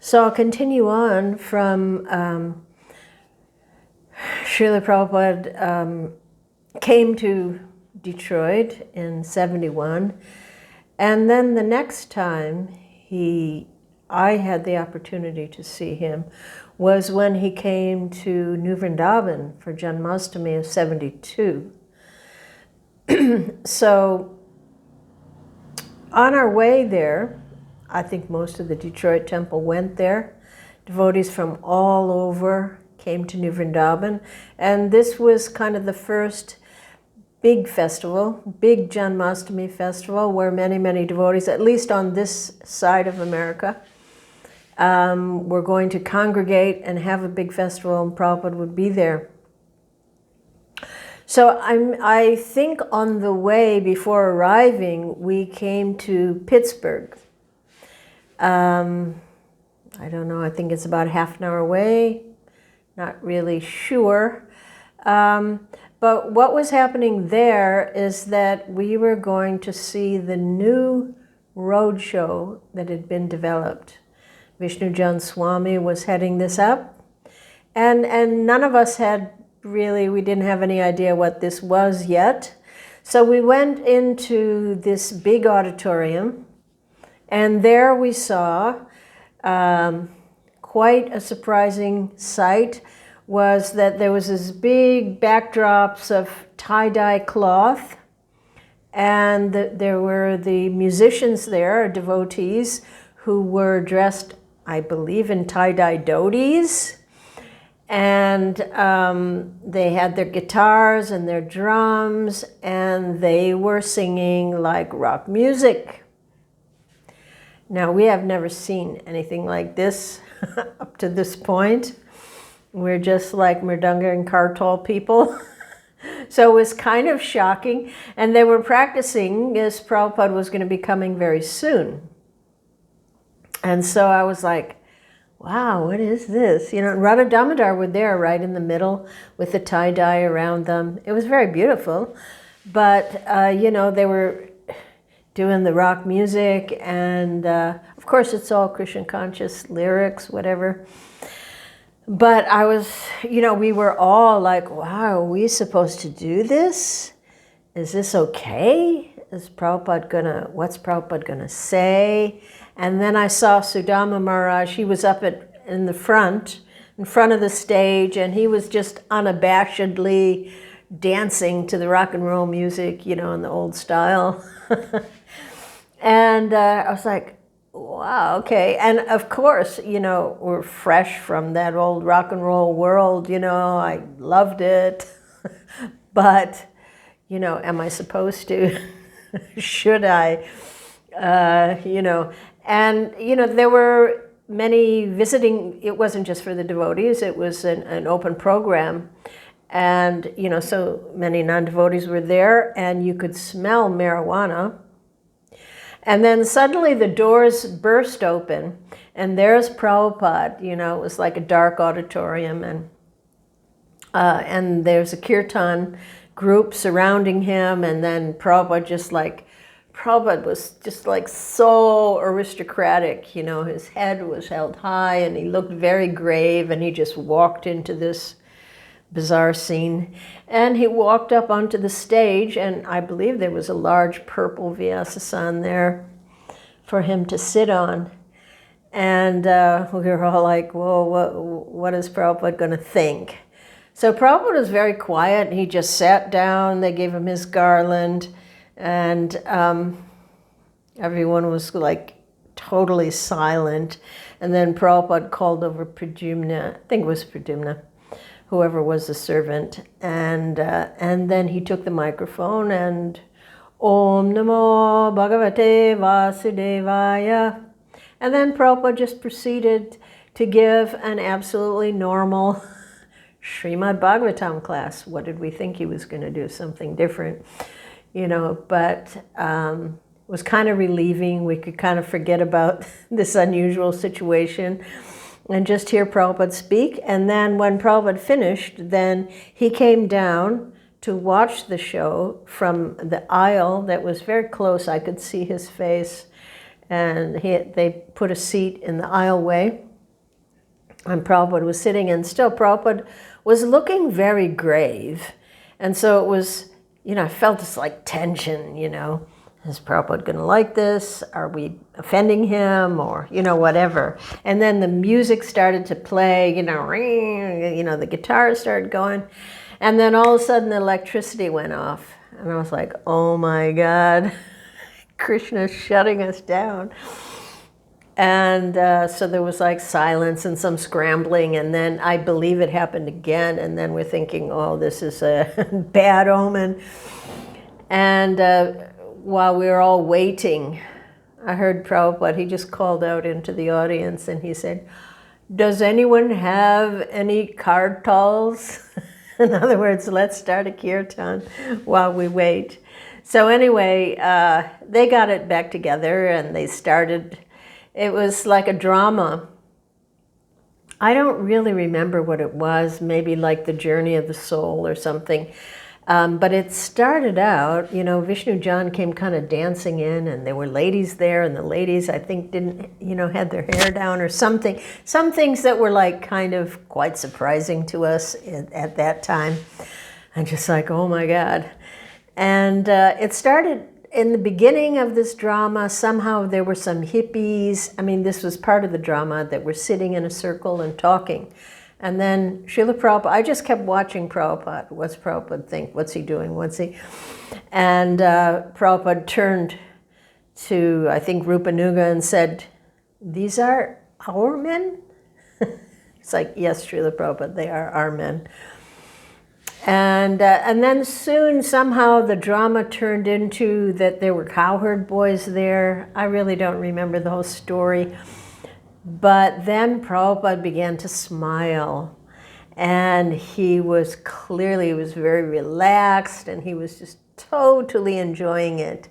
So I'll continue on from Srila Prabhupada came to Detroit in '71, and then the next time I had the opportunity to see him was when he came to New Vrindaban for Janmastami of '72. So on our way there, I think most of the Detroit temple went there. Devotees from all over came to New Vrindaban, and this was kind of the first big festival, big Janmastami festival, where many, many devotees, at least on this side of America, were going to congregate and have a big festival, and Prabhupada would be there. So I think on the way before arriving, we came to Pittsburgh. I don't know, I think it's about half an hour away, not really sure. But what was happening there is that we were going to see the new roadshow that had been developed. Vishnu Janmastami was heading this up, and none of us had really, we didn't have any idea what this was yet. So we went into this big auditorium, and there we saw quite a surprising sight. Was that there was this big backdrops of tie-dye cloth, and there were the musicians there, devotees, who were dressed, I believe, in tie-dye dhotis, and they had their guitars and their drums, and they were singing like rock music. Now, we have never seen anything like this up to this point. We're just like Mridanga and Kartal people. So it was kind of shocking. And they were practicing as Prabhupada was going to be coming very soon. And so I was like, wow, what is this? You know, and Radha Damodar were there right in the middle with the tie-dye around them. It was very beautiful. But, you know, they were doing the rock music. And, of course, it's all Krishna conscious lyrics, whatever. But I was, you know, we were all like, wow, are we supposed to do this? Is this okay? What's Prabhupada gonna say? And then I saw Sudama Maharaj. He was up in front of the stage, and he was just unabashedly dancing to the rock and roll music, you know, in the old style. And I was like, wow, okay. And of course, you know, we're fresh from that old rock and roll world, you know, I loved it. But, you know, am I supposed to? Should I? You know, and, you know, there were many visiting. It wasn't just for the devotees, it was an open program. And, you know, so many non-devotees were there, and you could smell marijuana. And then suddenly the doors burst open, and there's Prabhupada. You know, it was like a dark auditorium, and there's a kirtan group surrounding him, and then Prabhupada was just like so aristocratic. You know, his head was held high, and he looked very grave, and he just walked into this bizarre scene. And he walked up onto the stage, and I believe there was a large purple Vyasasan there for him to sit on. And we were all like, whoa, what is Prabhupada going to think? So Prabhupada was very quiet. He just sat down. They gave him his garland, and everyone was like totally silent. And then Prabhupada called over Pradyumna, I think it was Pradyumna, whoever was the servant, and then he took the microphone and Om Namo Bhagavate Vasudevaya, and then Prabhupada just proceeded to give an absolutely normal Srimad Bhagavatam class. What did we think he was going to do? Something different, you know, but it was kind of relieving. We could kind of forget about this unusual situation and just hear Prabhupada speak. And then when Prabhupada finished, then he came down to watch the show from the aisle that was very close. I could see his face, and they put a seat in the aisleway. And Prabhupada was sitting, and still Prabhupada was looking very grave. And so it was, I felt this like tension, Is Prabhupada going to like this? Are we offending him? Or, whatever. And then the music started to play, the guitar started going. And then all of a sudden the electricity went off. And I was like, oh my God, Krishna's shutting us down. And so there was like silence and some scrambling, and then I believe it happened again, and then we're thinking, oh, this is a bad omen. And while we were all waiting, I heard Prabhupada, he just called out into the audience and he said, does anyone have any kartals? In other words, let's start a kirtan while we wait. So anyway, they got it back together and they started. It was like a drama. I don't really remember what it was, maybe like the journey of the soul or something. But it started out, Vishnu John came kind of dancing in, and there were ladies there, and the ladies, I think, didn't, had their hair down or something. Some things that were like kind of quite surprising to us at that time. I'm just like, oh my God. And it started in the beginning of this drama. Somehow there were some hippies. I mean, this was part of the drama, that were sitting in a circle and talking. And then Srila Prabhupada, I just kept watching Prabhupada. What's Prabhupada think? What's he doing? And Prabhupada turned to, I think, Rupanuga and said, these are our men? It's like, yes, Srila Prabhupada, they are our men. And then soon, somehow, the drama turned into that there were cowherd boys there. I really don't remember the whole story. But then Prabhupada began to smile. And he was very relaxed, and he was just totally enjoying it.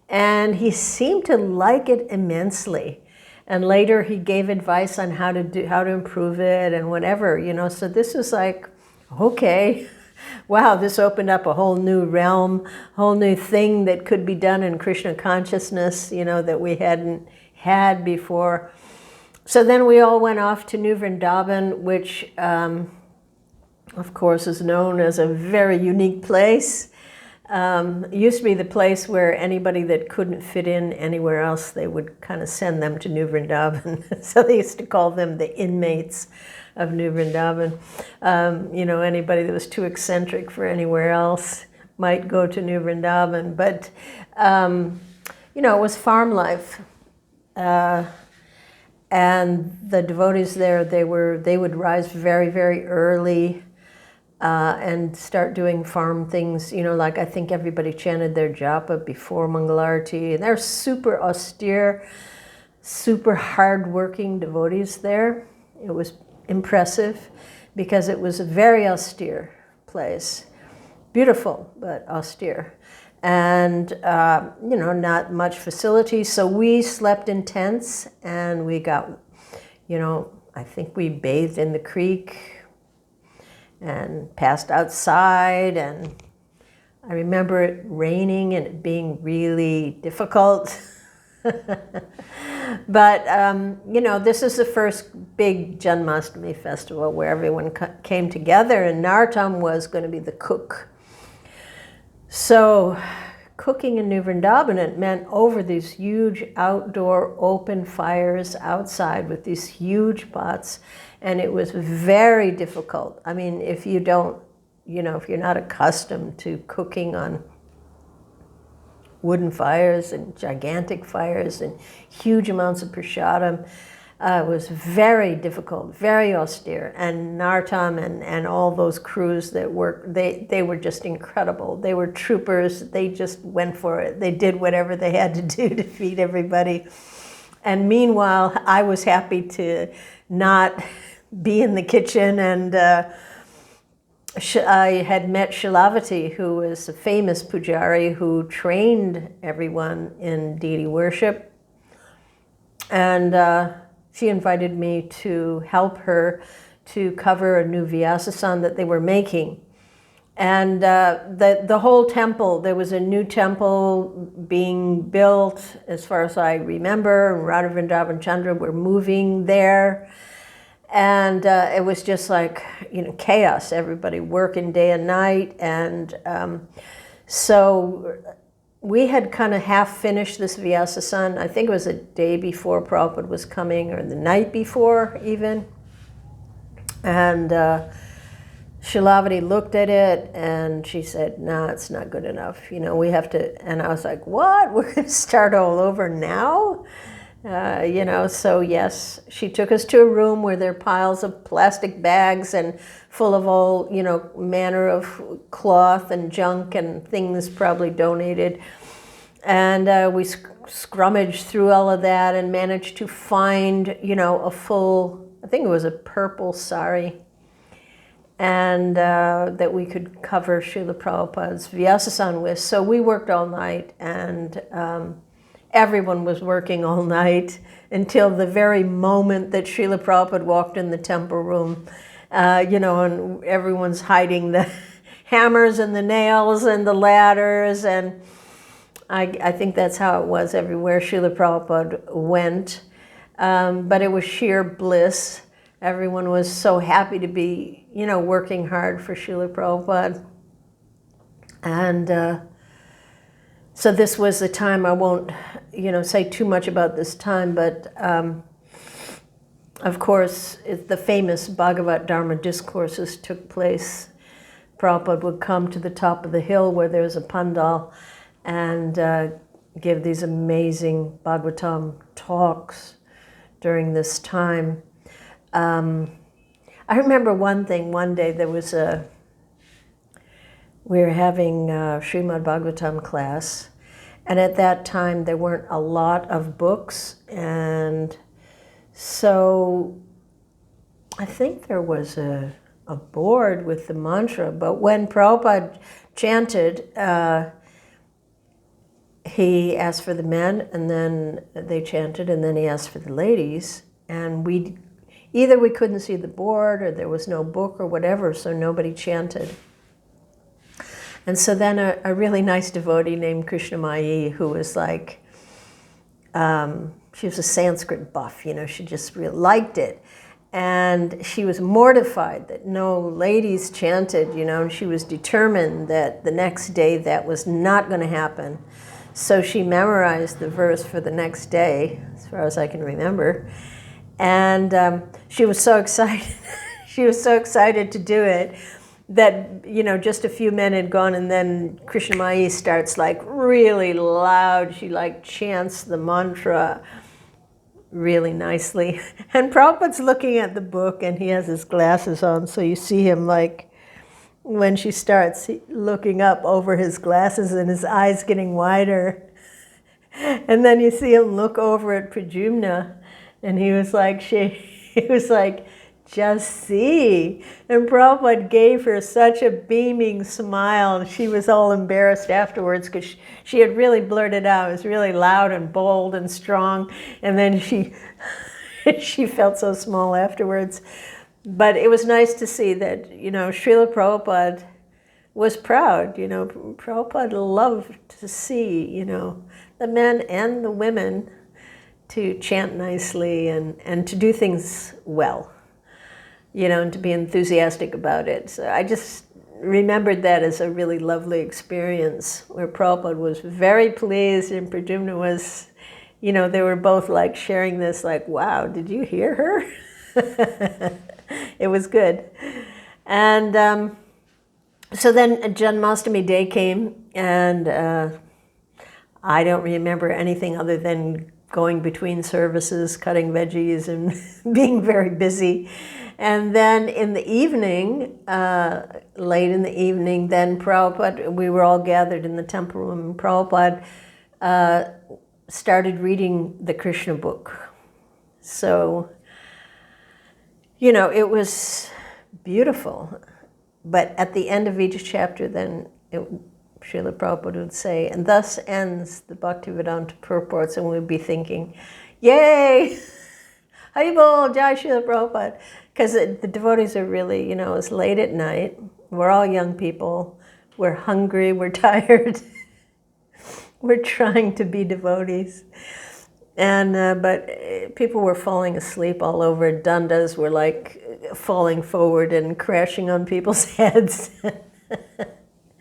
And he seemed to like it immensely. And later, he gave advice on how to improve it and whatever, So this was like, okay. Wow, this opened up a whole new realm, whole new thing that could be done in Krishna consciousness, that we hadn't had before. So then we all went off to New Vrindaban, which, of course, is known as a very unique place. It used to be the place where anybody that couldn't fit in anywhere else, they would kind of send them to New Vrindaban. So they used to call them the inmates of New Vrindaban. Anybody that was too eccentric for anywhere else might go to New Vrindaban. But, it was farm life. And the devotees there, they would rise very, very early and start doing farm things. Like I think everybody chanted their japa before Mangalarti. And they're super austere, super hard-working devotees there. It was impressive because it was a very austere place. Beautiful, but austere. And, not much facility. So we slept in tents, and we got, I think we bathed in the creek and passed outside. And I remember it raining and it being really difficult. But, this is the first big Janmastami festival where everyone came together, and Narottam was going to be the cook. So cooking in New Vrindaban, it meant over these huge outdoor open fires outside with these huge pots, and it was very difficult. I mean, if you don't, if you're not accustomed to cooking on wooden fires and gigantic fires and huge amounts of prasadam. It was very difficult, very austere. And Narottam and all those crews that worked, they were just incredible. They were troopers. They just went for it. They did whatever they had to do to feed everybody. And meanwhile, I was happy to not be in the kitchen, and I had met Shilavati, who was a famous pujari who trained everyone in deity worship. And she invited me to help her to cover a new Vyasasana that they were making. And the whole temple, there was a new temple being built, as far as I remember. Radha Vrindavan Chandra were moving there. And it was just like, chaos, everybody working day and night. And so we had kind of half finished this Vyasa-san. I think it was a day before Prabhupada was coming, or the night before even. And Shilavati looked at it and she said, "No, it's not good enough. We have to," and I was like, "What? We're going to start all over now?" So yes, she took us to a room where there are piles of plastic bags and full of all, manner of cloth and junk and things probably donated. And we scrummaged through all of that and managed to find, a full, I think it was a purple sari, and that we could cover Srila Prabhupada's Vyasa-san with. So we worked all night, and everyone was working all night until the very moment that Srila Prabhupada walked in the temple room, and everyone's hiding the hammers and the nails and the ladders. And I think that's how it was everywhere Srila Prabhupada went. But it was sheer bliss. Everyone was so happy to be, working hard for Srila Prabhupada. And so this was the time, I won't, say too much about this time, but of course, the famous Bhagavad Dharma Discourses took place. Prabhupada would come to the top of the hill where there's a pandal and give these amazing Bhagavatam talks during this time. I remember one thing, one day there was we were having Srimad Bhagavatam class, and at that time there weren't a lot of books, and so I think there was a board with the mantra, but when Prabhupada chanted, he asked for the men, and then they chanted, and then he asked for the ladies, and either we couldn't see the board, or there was no book, or whatever, so nobody chanted. And so then a really nice devotee named Krishnamayi, who was like, she was a Sanskrit buff, she just really liked it. And she was mortified that no ladies chanted, and she was determined that the next day that was not going to happen. So she memorized the verse for the next day, as far as I can remember. And she was so excited. She was so excited to do it that, just a few men had gone, and then Krishnamayi starts like really loud. She like chants the mantra really nicely. And Prabhupada's looking at the book, and he has his glasses on, so you see him like, when she starts looking up over his glasses and his eyes getting wider. And then you see him look over at Pradyumna, and he was like, "Just see." And Prabhupada gave her such a beaming smile. She was all embarrassed afterwards because she had really blurted out. It was really loud and bold and strong. And then she felt so small afterwards. But it was nice to see that, Srila Prabhupada was proud. Prabhupada loved to see, the men and the women to chant nicely and to do things well, and to be enthusiastic about it. So I just remembered that as a really lovely experience where Prabhupada was very pleased and Pradyumna was, they were both like sharing this, like, "Wow, did you hear her?" It was good. And so then Janmastami Day came, and I don't remember anything other than going between services, cutting veggies, and being very busy. And then in the evening, late in the evening, then Prabhupada, we were all gathered in the temple room, and Prabhupada started reading the Krishna book. So, it was beautiful. But at the end of each chapter, then Srila Prabhupada would say, "And thus ends the Bhaktivedanta purports," and we'd be thinking, "Yay! Haribol, Jai Srila Prabhupada." Because the devotees are really, it's late at night. We're all young people. We're hungry. We're tired. We're trying to be devotees. And but people were falling asleep all over. Dundas were like falling forward and crashing on people's heads.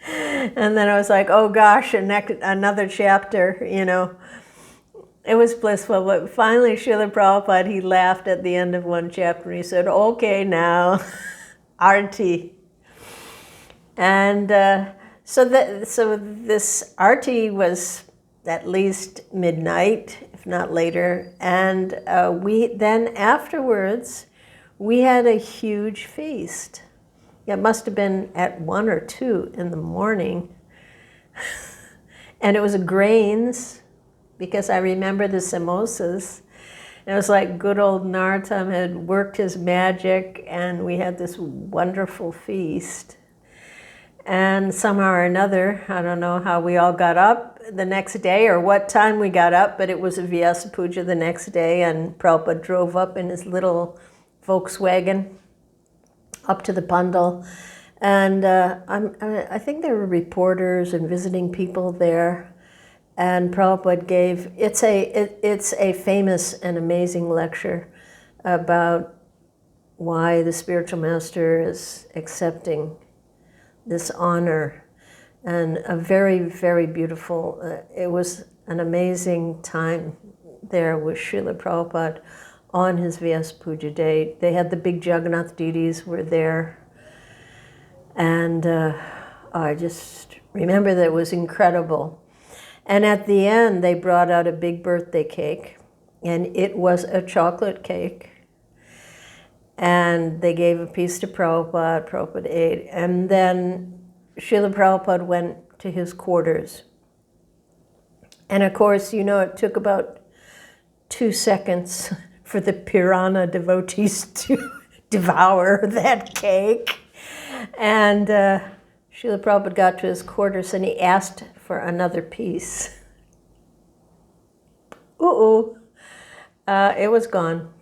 And then I was like, oh gosh, another chapter, you know. It was blissful, but finally Srila Prabhupada, he laughed at the end of one chapter and he said, okay now, Arti. And so this Arti was at least midnight, if not later, and then afterwards, we had a huge feast. It must have been at 1 or 2 in the morning. And it was grains, because I remember the samosas. It was like good old Narottam had worked his magic, and we had this wonderful feast. And somehow or another, I don't know how we all got up the next day or what time we got up, but it was a Vyasa Puja the next day, and Prabhupada drove up in his little Volkswagen up to the Pandal. And I think there were reporters and visiting people there. And Prabhupada gave, it's a famous and amazing lecture about why the spiritual master is accepting this honor. And a very, very beautiful, it was an amazing time there with Srila Prabhupada on his Vyasa Puja day. They had the big Jagannath deities were there. And I just remember that it was incredible. And at the end, they brought out a big birthday cake, and it was a chocolate cake. And they gave a piece to Prabhupada, Prabhupada ate, and then Srila Prabhupada went to his quarters. And of course, you know, it took about 2 seconds for the piranha devotees to devour that cake. And Srila Prabhupada got to his quarters and he asked for another piece. It was gone.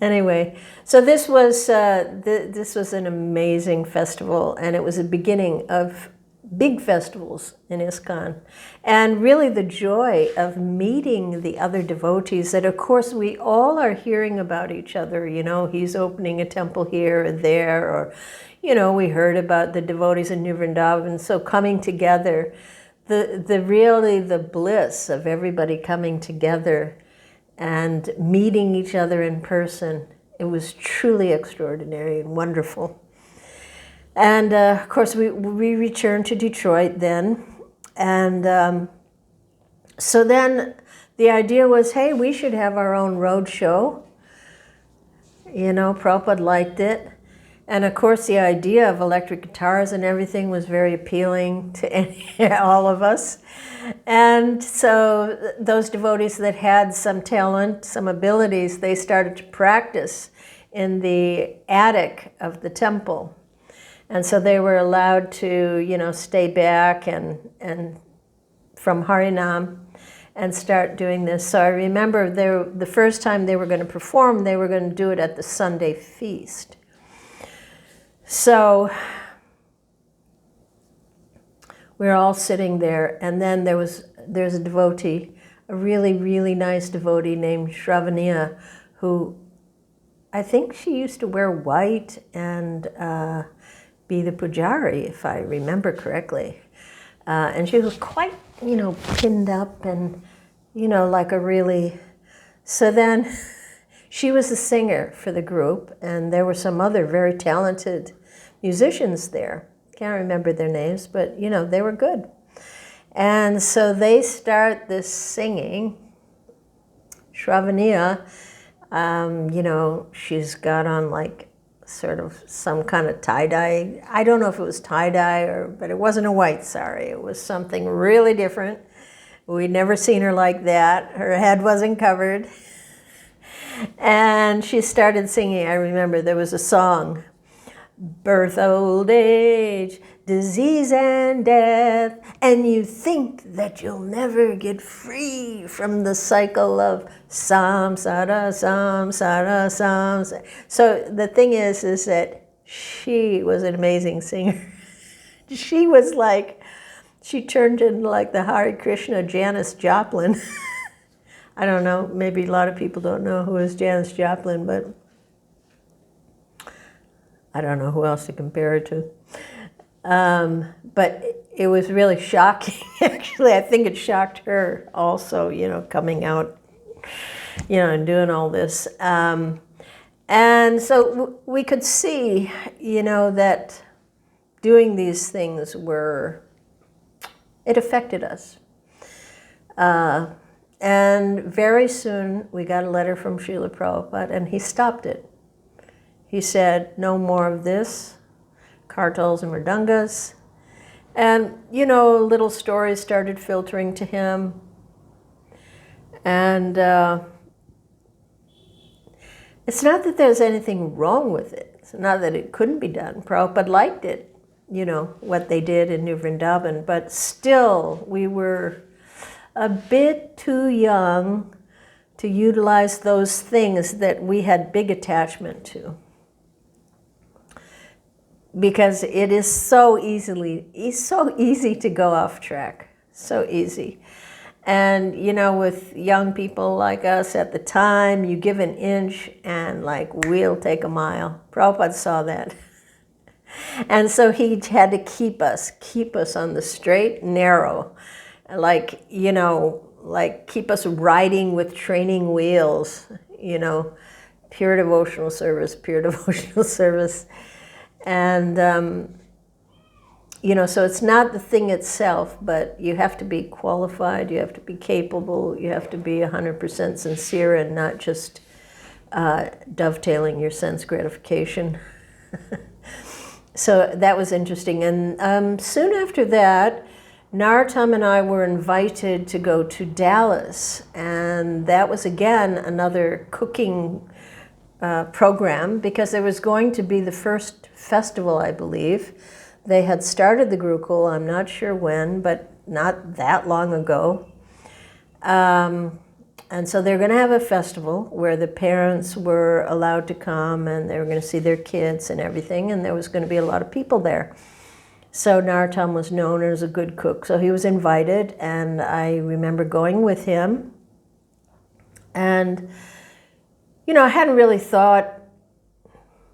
Anyway, so this was an amazing festival, and it was the beginning of big festivals in ISKCON, and really the joy of meeting the other devotees that, of course, we all are hearing about each other. You know, he's opening a temple here or there, or, you know, we heard about the devotees in New Vrindaban. So coming together, the bliss of everybody coming together and meeting each other in person, it was truly extraordinary and wonderful. And of course, we returned to Detroit then. And so then the idea was, hey, we should have our own roadshow. You know, Prabhupada liked it. And of course, the idea of electric guitars and everything was very appealing to all of us. And so those devotees that had some talent, some abilities, they started to practice in the attic of the temple. And so they were allowed to, you know, stay back and from Harinam and start doing this. So I remember the first time they were going to perform, they were going to do it at the Sunday feast. So we were all sitting there, and then there's a devotee, a really, really nice devotee named Shravaniya, who I think she used to wear white and be the pujari, if I remember correctly. And she was quite, you know, pinned up and, you know, like a really... So then she was the singer for the group, and there were some other very talented musicians there. Can't remember their names, but, you know, they were good. And so they start this singing. Shravaniya, you know, she's got on like sort of some kind of tie-dye. I don't know if it was tie-dye, but it wasn't a white sari. It was something really different. We'd never seen her like that. Her head wasn't covered. And she started singing. I remember there was a song, birth, old age, disease and death, and you think that you'll never get free from the cycle of samsara, samsara, samsara. So the thing is that she was an amazing singer. She was like She turned into like the Hare Krishna Janis Joplin. I don't know, maybe a lot of people don't know who is Janis Joplin, but I don't know who else to compare it to. But it was really shocking, actually. I think it shocked her also, you know, coming out, you know, and doing all this. And so we could see, you know, that doing these things it affected us. And very soon we got a letter from Srila Prabhupada, and he stopped it. He said, no more of this, kartals and mridangas. And, you know, little stories started filtering to him. And it's not that there's anything wrong with it. It's not that it couldn't be done. Prabhupada liked it, you know, what they did in New Vrindaban. But still, we were a bit too young to utilize those things that we had big attachment to. Because it is so easy to go off track, so easy. And, you know, with young people like us at the time, you give an inch and like we'll take a mile. Prabhupada saw that. And so he had to keep us on the straight and narrow. Like, you know, like keep us riding with training wheels, you know, pure devotional service, pure devotional service. And, you know, so it's not the thing itself, but you have to be qualified, you have to be capable, you have to be 100% sincere and not just dovetailing your sense gratification. So that was interesting. And soon after that, Narottam and I were invited to go to Dallas. And that was, again, another cooking program, because there was going to be the first festival, I believe. They had started the Gurukul, I'm not sure when, but not that long ago. And so they're going to have a festival where the parents were allowed to come and they were going to see their kids and everything, and there was going to be a lot of people there. So Narottam was known as a good cook, so he was invited, and I remember going with him. And, you know, I hadn't really thought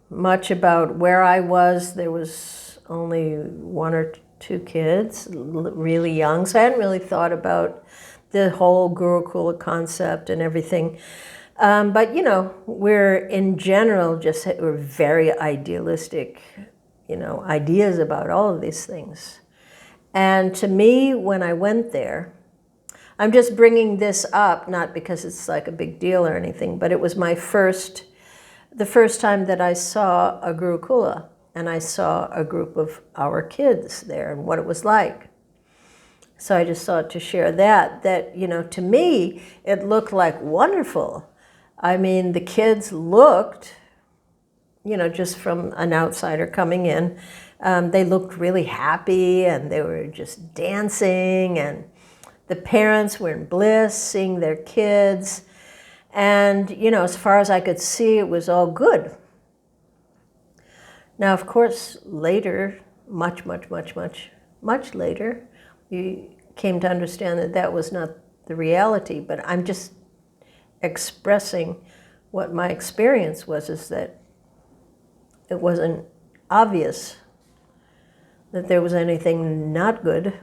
much about where I was. There was only one or two kids, really young, so I hadn't really thought about the whole Gurukula concept and everything. But, you know, we're in general we're very idealistic, you know, ideas about all of these things. And to me, when I went there, I'm just bringing this up, not because it's like a big deal or anything, but it was the first time that I saw a Gurukula, and I saw a group of our kids there and what it was like. So I just thought to share that, you know, to me, it looked like wonderful. I mean, the kids looked, you know, just from an outsider coming in, they looked really happy and they were just dancing, and the parents were in bliss seeing their kids. And, you know, as far as I could see, it was all good. Now, of course, later, much later, we came to understand that that was not the reality, but I'm just expressing what my experience was, is that it wasn't obvious that there was anything not good.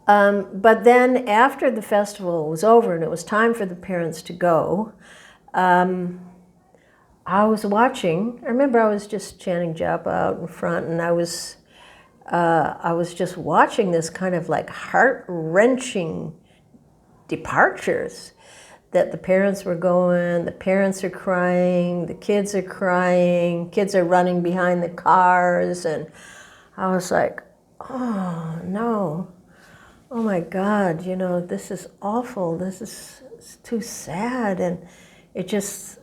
But then after the festival was over and it was time for the parents to go, I was watching. I remember I was just chanting japa out in front, and I was just watching this kind of like heart-wrenching departures, that the parents were going, the parents are crying, the kids are crying, kids are running behind the cars, and I was like, oh no, oh my God, you know, this is awful, it's too sad, and it just,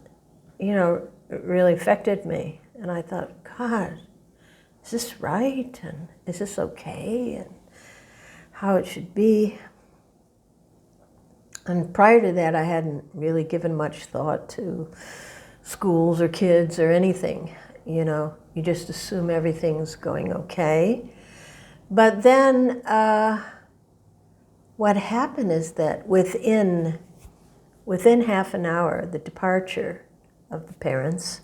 you know, it really affected me. And I thought, God, is this right? And is this okay? And how it should be? And prior to that, I hadn't really given much thought to schools or kids or anything. You know, you just assume everything's going okay. But then what happened is that within half an hour, the departure of the parents,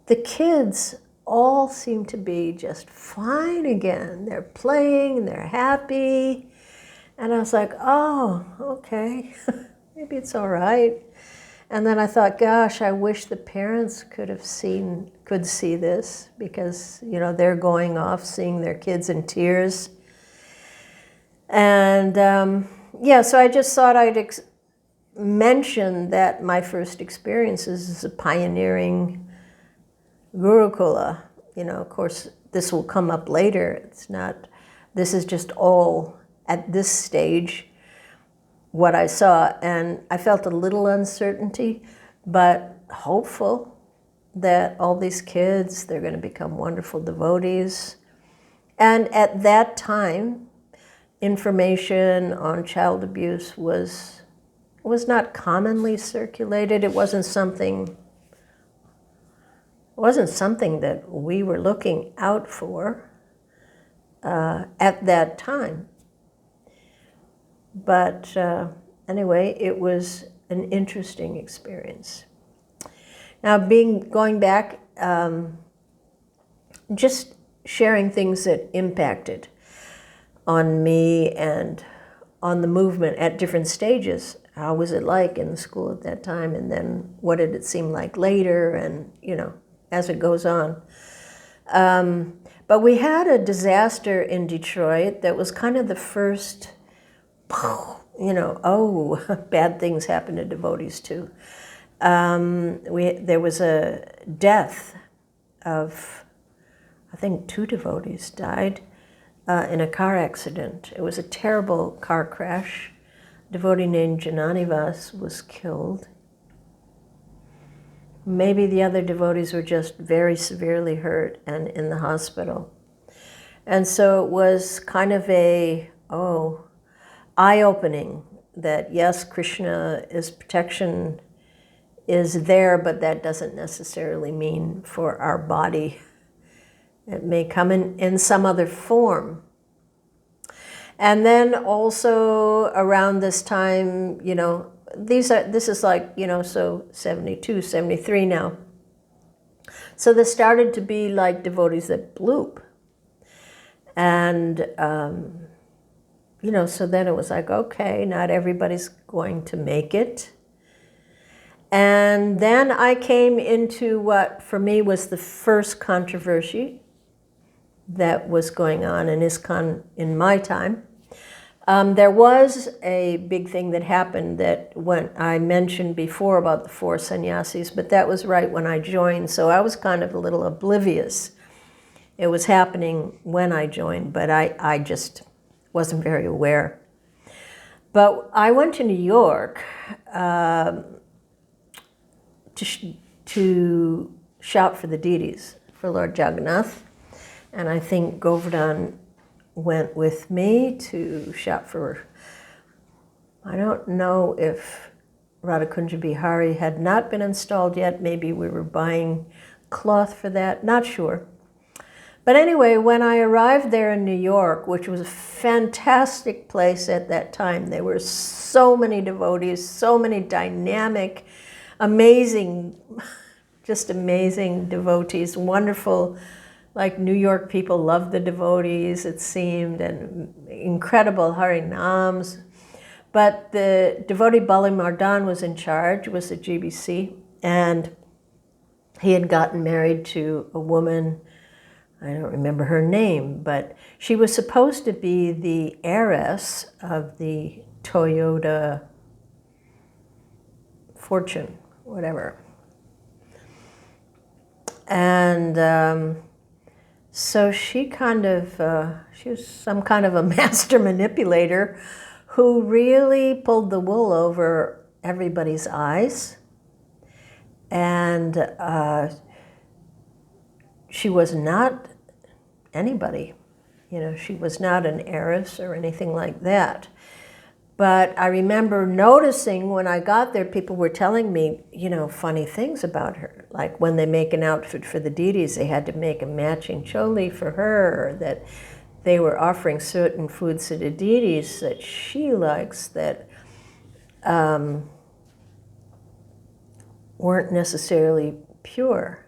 the kids all seem to be just fine again. They're playing, they're happy. And I was like, oh, okay, maybe it's all right. And then I thought, gosh, I wish the parents could see this, because, you know, they're going off, seeing their kids in tears. And yeah, so I just thought I'd mention that my first experiences as a pioneering Gurukula. You know, of course, this will come up later. It's not, this is just all at this stage what I saw, and I felt a little uncertainty, but hopeful that all these kids, they're going to become wonderful devotees. And at that time, information on child abuse was not commonly circulated. It wasn't something that we were looking out for at that time. But anyway, it was an interesting experience. Now, going back, just sharing things that impacted on me and on the movement at different stages. How was it like in the school at that time, and then what did it seem like later, and, you know, as it goes on. But we had a disaster in Detroit that was kind of the first, you know, oh, bad things happen to devotees too. There was a death of, I think 2 devotees died in a car accident. It was a terrible car crash. A devotee named Jananivas was killed. Maybe the other devotees were just very severely hurt and in the hospital. And so it was kind of a, eye-opening that yes, Krishna's protection is there, but that doesn't necessarily mean for our body. It may come in some other form. And then also around this time, you know, this is like, you know, so 72, 73 now. So there started to be like devotees that bloop. And, you know, so then it was like, okay, not everybody's going to make it. And then I came into what for me was the first controversy that was going on in ISKCON in my time. There was a big thing that happened that when I mentioned before about the 4 sannyasis, but that was right when I joined, so I was kind of a little oblivious. It was happening when I joined, but I just wasn't very aware. But I went to New York to shout for the deities, for Lord Jagannath, and I think Govardhan went with me to shout for, I don't know if Radhakunja Bihari had not been installed yet. Maybe we were buying cloth for that, not sure. But anyway, when I arrived there in New York, which was a fantastic place at that time, there were so many devotees, so many dynamic, amazing, just amazing devotees, wonderful. Like New York people loved the devotees, it seemed, and incredible Harinams. But the devotee Bali Mardan was in charge, was the GBC, and he had gotten married to a woman, I don't remember her name, but she was supposed to be the heiress of the Toyota fortune, whatever. And so she kind of, she was some kind of a master manipulator who really pulled the wool over everybody's eyes. And she was not anybody. You know, she was not an heiress or anything like that. But I remember noticing when I got there, people were telling me, you know, funny things about her. Like when they make an outfit for the deities, they had to make a matching choli for her. Or that they were offering certain foods to the deities that she likes that weren't necessarily pure.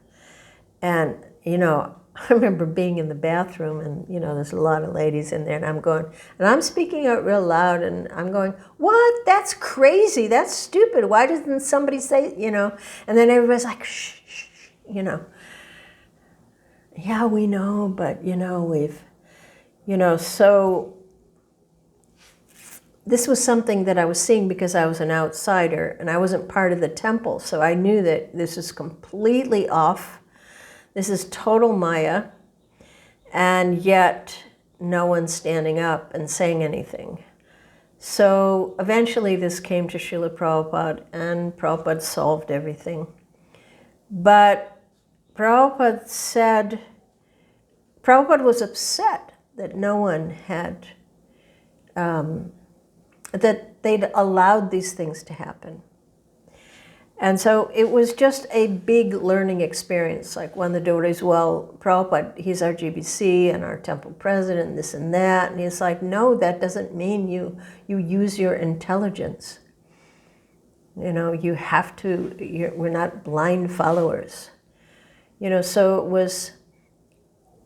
And, you know, I remember being in the bathroom and, you know, there's a lot of ladies in there and I'm going, and I'm speaking out real loud and I'm going, what? That's crazy. That's stupid. Why doesn't somebody say, you know? And then everybody's like, shh, shh, shh, you know. Yeah, we know, but, you know, so this was something that I was seeing because I was an outsider and I wasn't part of the temple. So I knew that this is completely off. This is total Maya. And yet no one's standing up and saying anything. So eventually this came to Srila Prabhupada and Prabhupada solved everything. But Prabhupada was upset that no one had, that they'd allowed these things to happen. And so it was just a big learning experience. Like one of the devotees, well, Prabhupada, he's our GBC and our temple president, and this and that. And he's like, no, that doesn't mean you use your intelligence. You know, you have to, we're not blind followers. You know, so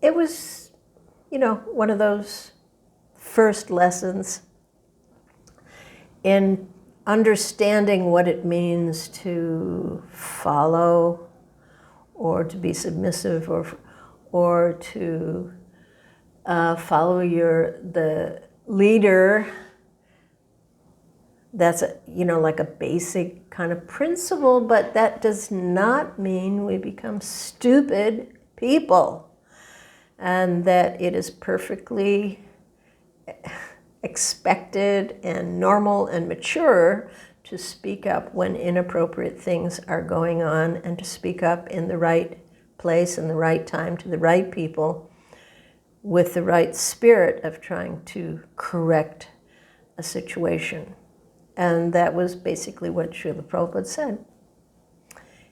it was, you know, one of those first lessons in understanding what it means to follow or to be submissive or to follow the leader. That's you know, like a basic kind of principle, but that does not mean we become stupid people, and that it is perfectly expected and normal and mature to speak up when inappropriate things are going on and to speak up in the right place and the right time to the right people with the right spirit of trying to correct a situation. And that was basically what Srila Prabhupada said.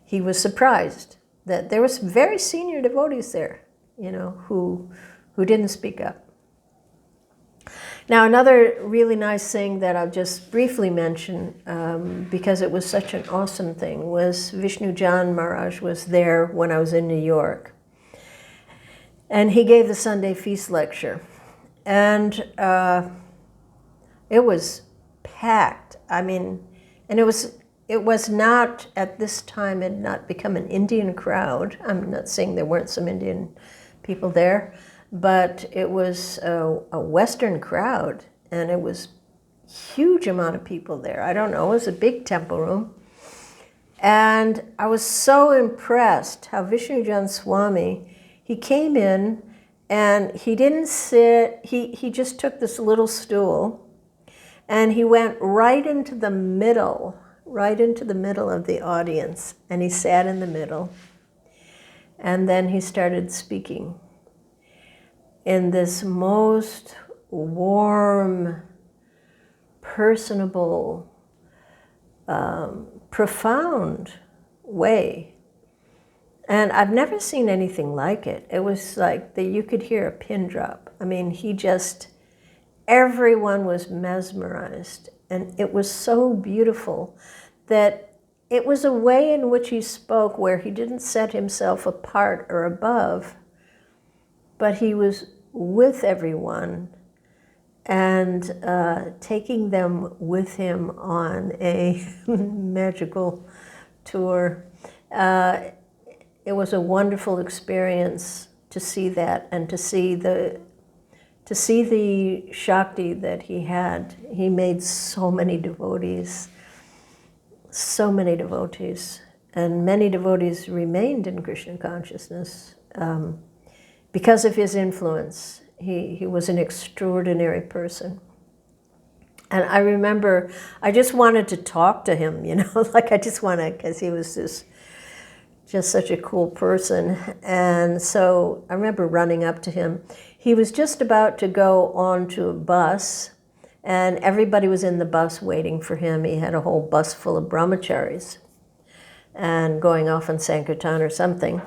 He was surprised that there were some very senior devotees there, you know, who didn't speak up. Now, another really nice thing that I'll just briefly mention, because it was such an awesome thing, was Vishnu Jan Maharaj was there when I was in New York. And he gave the Sunday feast lecture. And it was packed. I mean, and it was not, at this time, it had not become an Indian crowd. I'm not saying there weren't some Indian people there, but it was a Western crowd, and it was a huge amount of people there. I don't know, it was a big temple room. And I was so impressed how Vishnu Jan Swami, he came in and he didn't sit, he just took this little stool and he went right into the middle of the audience, and he sat in the middle. And then he started speaking in this most warm, personable, profound way. And I've never seen anything like it. It was like that you could hear a pin drop. I mean, everyone was mesmerized. And it was so beautiful that it was a way in which he spoke where he didn't set himself apart or above, but he was with everyone and taking them with him on a magical tour. It was a wonderful experience to see that and to see the Shakti that he had. He made so many devotees, and many devotees remained in Krishna consciousness because of his influence. He was an extraordinary person. And I remember, I just wanted to talk to him, you know, like I just wanted, because he was just such a cool person. And so I remember running up to him. He was just about to go onto a bus, and everybody was in the bus waiting for him. He had a whole bus full of brahmacharis and going off on Sankirtan or something.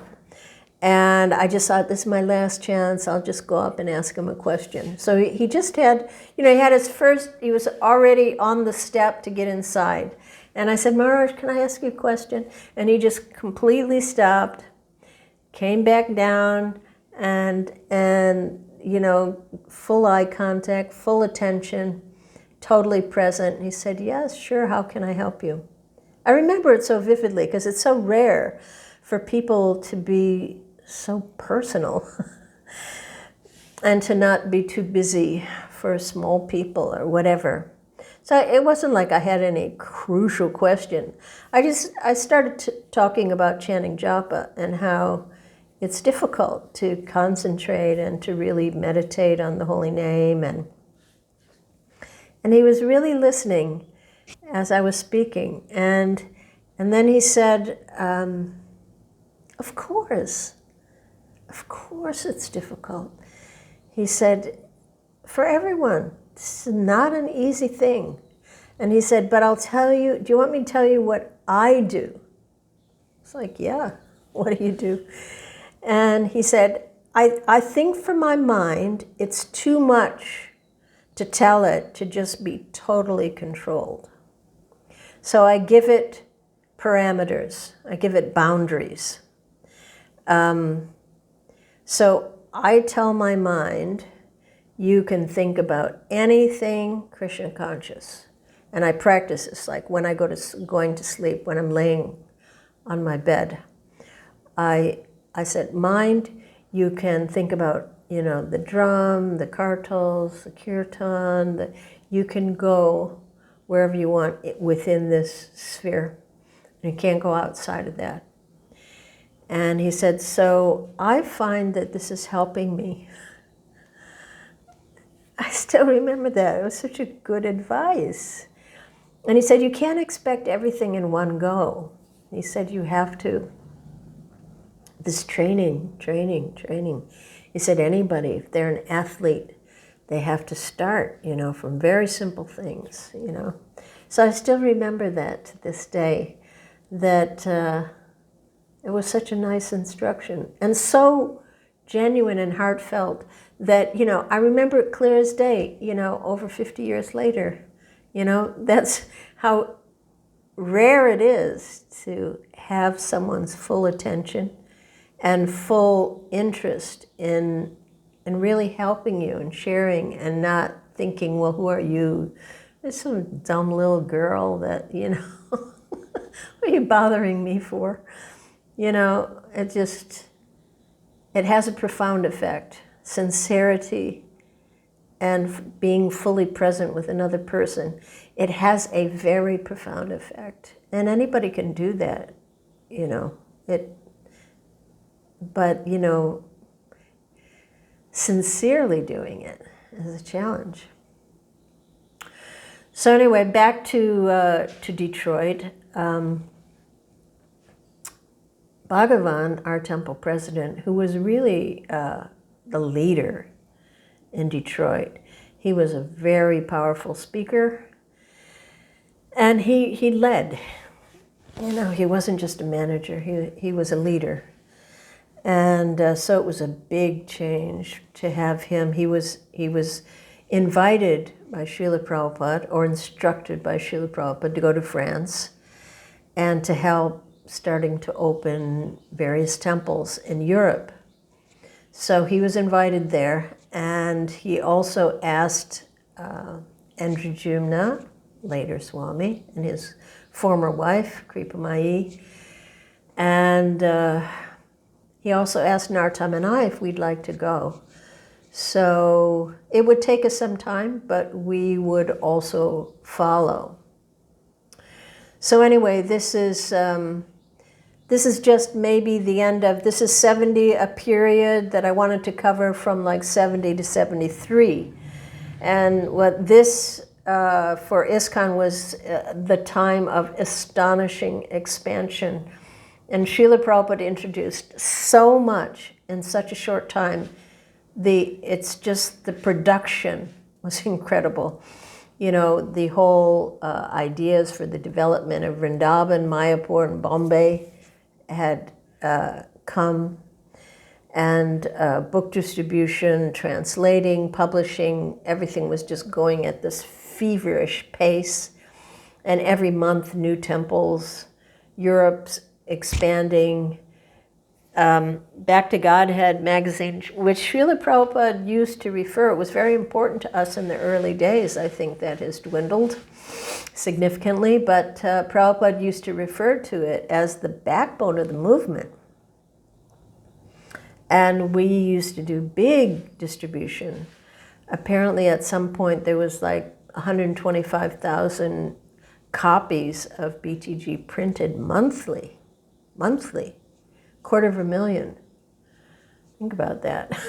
And I just thought, this is my last chance. I'll just go up and ask him a question. So he just had, he had his first, he was already on the step to get inside. And I said, Maharaj, can I ask you a question? And he just completely stopped, came back down, and full eye contact, full attention, totally present. And he said, yes, sure, how can I help you? I remember it so vividly because it's so rare for people to be so personal and to not be too busy for small people or whatever. So it wasn't like I had any crucial question. I started talking about chanting japa and how it's difficult to concentrate and to really meditate on the holy name. And he was really listening as I was speaking. And then he said, of course it's difficult. He said, for everyone, this is not an easy thing. And he said, but I'll tell you, do you want me to tell you what I do? It's like, yeah, what do you do? And he said, I think for my mind, it's too much to tell it to just be totally controlled. So I give it parameters. I give it boundaries. So I tell my mind, you can think about anything Krishna conscious. And I practice this, like when I going to sleep, when I'm laying on my bed. I said, mind, you can think about, the drum, the kartals, the kirtan, you can go wherever you want within this sphere. You can't go outside of that. And he said, so I find that this is helping me. I still remember that. It was such a good advice. And he said, you can't expect everything in one go. He said, you have to. This training. He said, anybody, if they're an athlete, they have to start, from very simple things, So I still remember that to this day, that it was such a nice instruction and so genuine and heartfelt that, I remember it clear as day, over 50 years later. That's how rare it is to have someone's full attention and full interest in really helping you and sharing and not thinking, well, who are you? There's some dumb little girl that, what are you bothering me for? It has a profound effect. Sincerity and being fully present with another person, it has a very profound effect. And anybody can do that, but, sincerely doing it is a challenge. So anyway, back to Detroit. Bhagavan, our temple president, who was really the leader in Detroit, he was a very powerful speaker, and he led. He wasn't just a manager, he was a leader. And so it was a big change to have him. He was invited by Srila Prabhupada, or instructed by Srila Prabhupada, to go to France and to help starting to open various temples in Europe. So he was invited there, and he also asked Andrujumna, later Swami, and his former wife, Kripamayi, and he also asked Nartam and I if we'd like to go. So it would take us some time, but we would also follow. So anyway, this is just maybe the end of, this is 70, a period that I wanted to cover from like 70 to 73. And what this, for ISKCON, was the time of astonishing expansion. And Srila Prabhupada introduced so much in such a short time. It's just the production was incredible. The whole ideas for the development of Vrindaban, Mayapur, and Bombay had come. and book distribution, translating, publishing, everything was just going at this feverish pace. And every month, new temples, Europe's expanding. Back to Godhead magazine, which Srila Prabhupada used to refer, it was very important to us in the early days. I think that has dwindled significantly, but Prabhupada used to refer to it as the backbone of the movement. And we used to do big distribution. Apparently at some point there was like 125,000 copies of BTG printed monthly, 250,000. Think about that.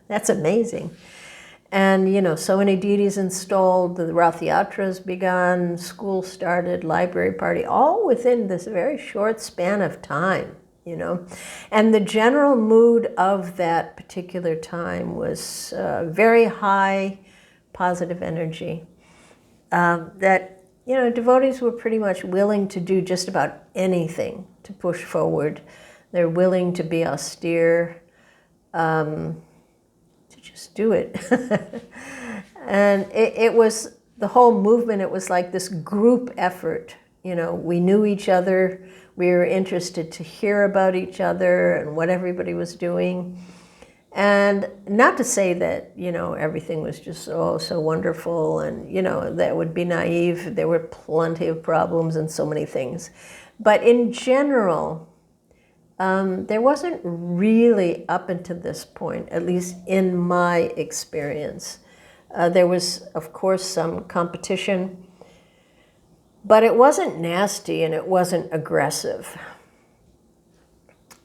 That's amazing. And, you know, so many deities installed, the Rath Yatras begun, school started, library party, all within this very short span of time, you know. And the general mood of that particular time was very high, positive energy. That, you know, devotees were pretty much willing to do just about anything to push forward. They're willing to be austere, to just do it. And it was, the whole movement, it was like this group effort. You know, we knew each other, we were interested to hear about each other and what everybody was doing. And not to say that, you know, everything was just so wonderful and, you know, that would be naive. There were plenty of problems and so many things. But in general, there wasn't really, up until this point, at least in my experience, there was, of course, some competition, but it wasn't nasty and it wasn't aggressive.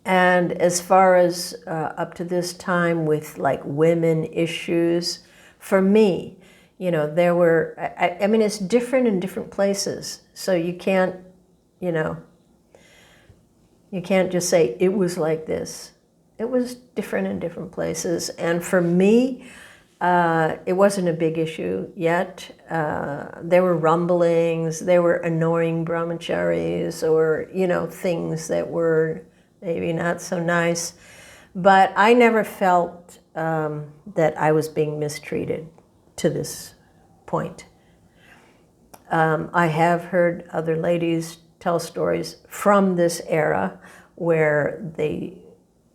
And as far as up to this time with like women issues, for me, you know, there were, I mean, it's different in different places. So you can't, you know, you can't just say it was like this. It was different in different places. And for me, it wasn't a big issue yet. There were rumblings, there were annoying brahmacharis or, you know, things that were maybe not so nice. But I never felt that I was being mistreated to this point. I have heard other ladies tell stories from this era where they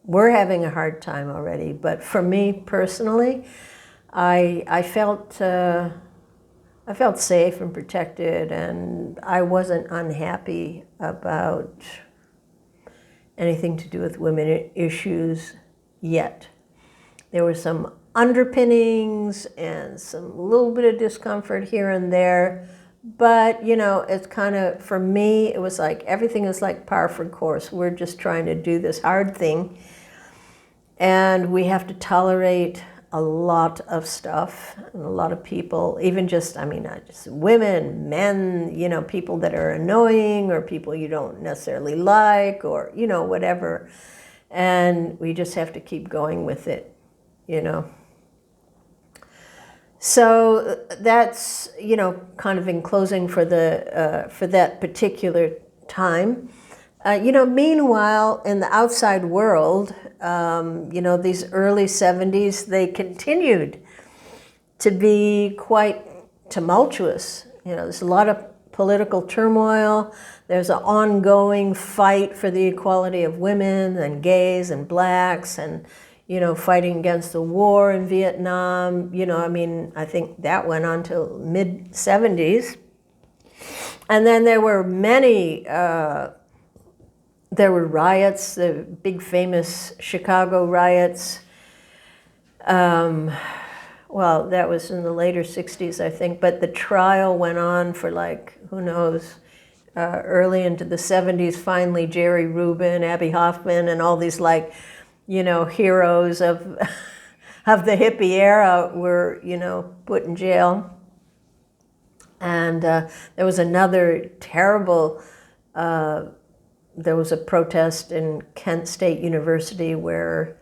were having a hard time already. But for me personally, I felt safe and protected, and I wasn't unhappy about anything to do with women issues yet. There were some underpinnings and some little bit of discomfort here and there, but you know, it's kind of, for me, it was like everything is like par for course. We're just trying to do this hard thing, and we have to tolerate a lot of stuff and a lot of people, even just, I mean, not just women, men, you know, people that are annoying or people you don't necessarily like or, you know, whatever. And we just have to keep going with it, you know. So that's, you know, kind of in closing for the for that particular time. You know, meanwhile, in the outside world, you know, these early 70s, they continued to be quite tumultuous. You know, there's a lot of political turmoil. There's an ongoing fight for the equality of women and gays and blacks and, you know, fighting against the war in Vietnam. You know, I mean, I think that went on till mid-70s. And then there were many there were riots, the big famous Chicago riots. Well, that was in the later 60s, I think, but the trial went on for like, who knows, early into the 70s. Finally, Jerry Rubin, Abby Hoffman, and all these like, you know, heroes of the hippie era were, you know, put in jail. And there was another terrible there was a protest in Kent State University where,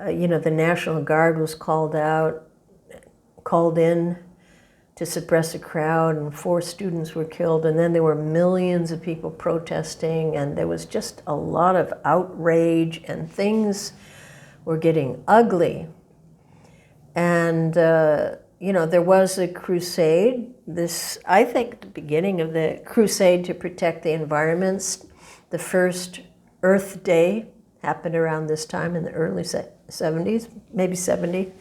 you know, the National Guard was called in to suppress a crowd, and 4 students were killed. And then there were millions of people protesting, and there was just a lot of outrage and things were getting ugly. And, there was a crusade. I think, the beginning of the crusade to protect the environments. The first Earth Day happened around this time in the early 70s, maybe 70.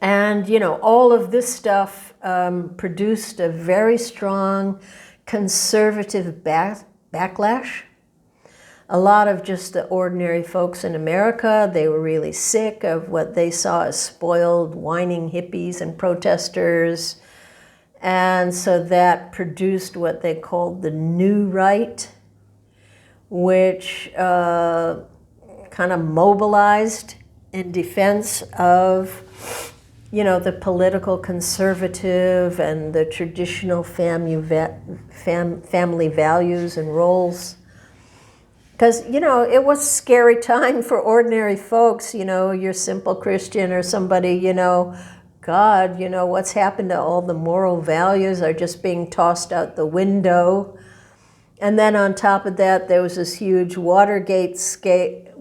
And, all of this stuff produced a very strong conservative backlash. A lot of just the ordinary folks in America, they were really sick of what they saw as spoiled, whining hippies and protesters. And so that produced what they called the New Right, which kind of mobilized in defense of, the political conservative and the traditional family values and roles. Because, it was a scary time for ordinary folks, your simple Christian or somebody, God, what's happened to all the moral values are just being tossed out the window. And then on top of that, there was this huge Watergate scandal,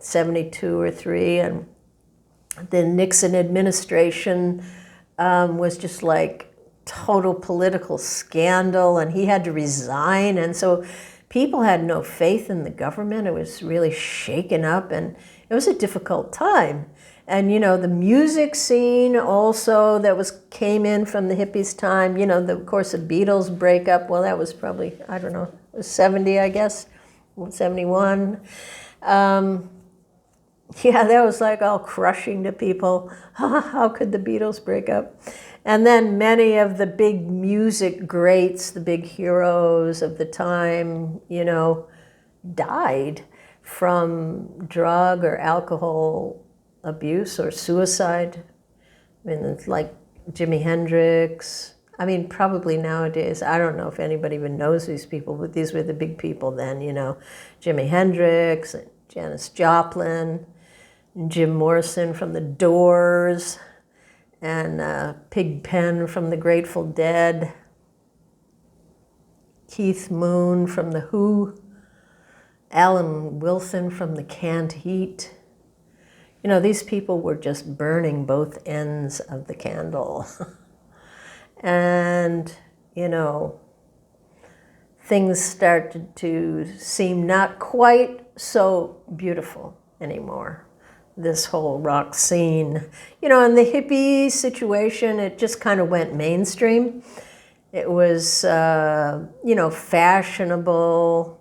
72 or 3, and the Nixon administration was just like total political scandal, and he had to resign, and so people had no faith in the government. It was really shaken up, and it was a difficult time. And the music scene also that came in from the hippies' time, of course the Beatles breakup, well, that was probably, I don't know, it was 70, I guess, 71. Yeah, that was like all crushing to people. How could the Beatles break up? And then many of the big music greats, the big heroes of the time, died from drug or alcohol abuse or suicide. I mean, it's like Jimi Hendrix. I mean, probably nowadays, I don't know if anybody even knows these people, but these were the big people then, Jimi Hendrix, and Janis Joplin, and Jim Morrison from the Doors, and Pig Pen from the Grateful Dead, Keith Moon from the Who, Alan Wilson from the Canned Heat. These people were just burning both ends of the candle. And, things started to seem not quite so beautiful anymore. This whole rock scene, and the hippie situation, it just kind of went mainstream. It was, fashionable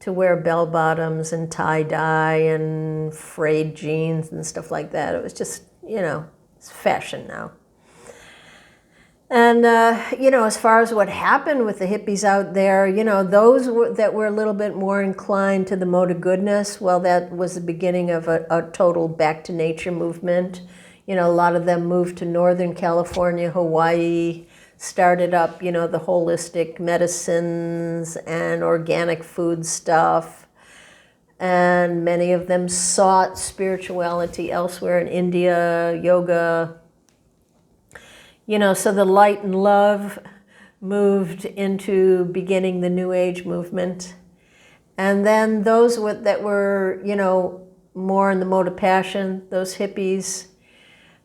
to wear bell bottoms and tie-dye and frayed jeans and stuff like that. It was just, it's fashion now. And, as far as what happened with the hippies out there, those that were a little bit more inclined to the mode of goodness, well, that was the beginning of a total back to nature movement. A lot of them moved to Northern California, Hawaii, started up, the holistic medicines and organic food stuff. And many of them sought spirituality elsewhere in India, yoga. So the light and love moved into beginning the New Age movement. And then those that were, more in the mode of passion, those hippies,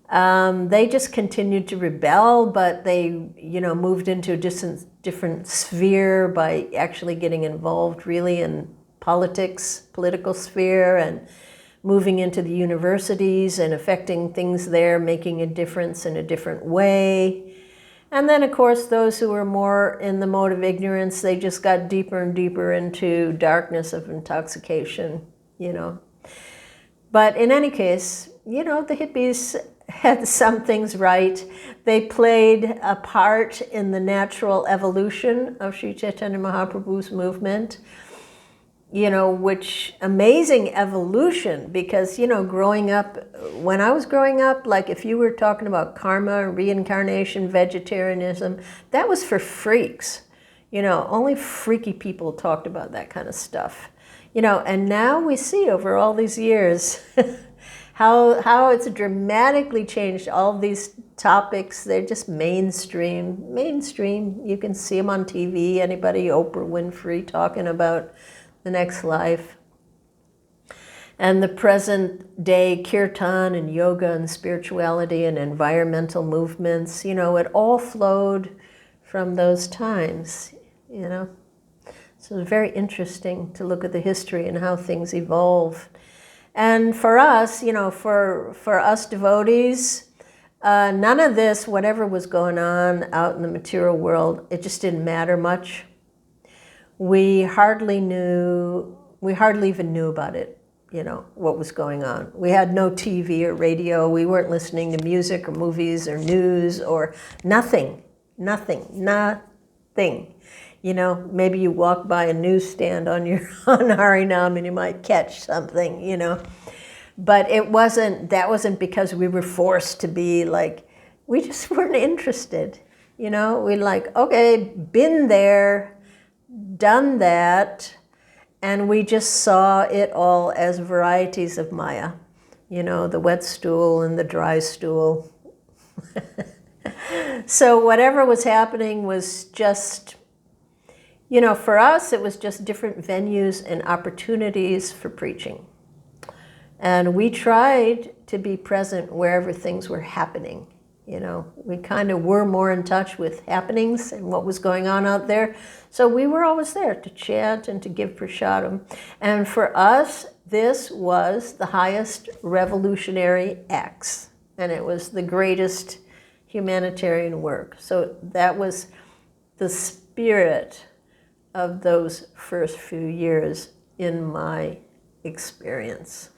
they just continued to rebel, but they, moved into a different sphere by actually getting involved really in political sphere, and moving into the universities and affecting things there, making a difference in a different way. And then, of course, those who were more in the mode of ignorance, they just got deeper and deeper into darkness of intoxication, But in any case, the hippies had some things right. They played a part in the natural evolution of Sri Chaitanya Mahaprabhu's movement. Which amazing evolution, because, when I was growing up, like if you were talking about karma, reincarnation, vegetarianism, that was for freaks. Only freaky people talked about that kind of stuff. And now we see over all these years how it's dramatically changed. All these topics, they're just mainstream. You can see them on TV, anybody, Oprah Winfrey talking about the next life. And the present day kirtan and yoga and spirituality and environmental movements, you know, it all flowed from those times, you know. So it's very interesting to look at the history and how things evolve. And for us, you know, for us devotees, none of this, whatever was going on out in the material world, it just didn't matter much. We hardly even knew about it, you know, what was going on. We had no TV or radio. We weren't listening to music or movies or news or nothing. You know, maybe you walk by a newsstand on Harinam and you might catch something, you know. But that wasn't because we were forced to be like, we just weren't interested. You know, we like, okay, been there, done that, and we just saw it all as varieties of Maya. You know, the wet stool and the dry stool. So whatever was happening was just, you know, for us, it was just different venues and opportunities for preaching. And we tried to be present wherever things were happening. You know, we kind of were more in touch with happenings and what was going on out there. So we were always there to chant and to give prasadam. And for us, this was the highest revolutionary acts. And it was the greatest humanitarian work. So that was the spirit of those first few years in my experience.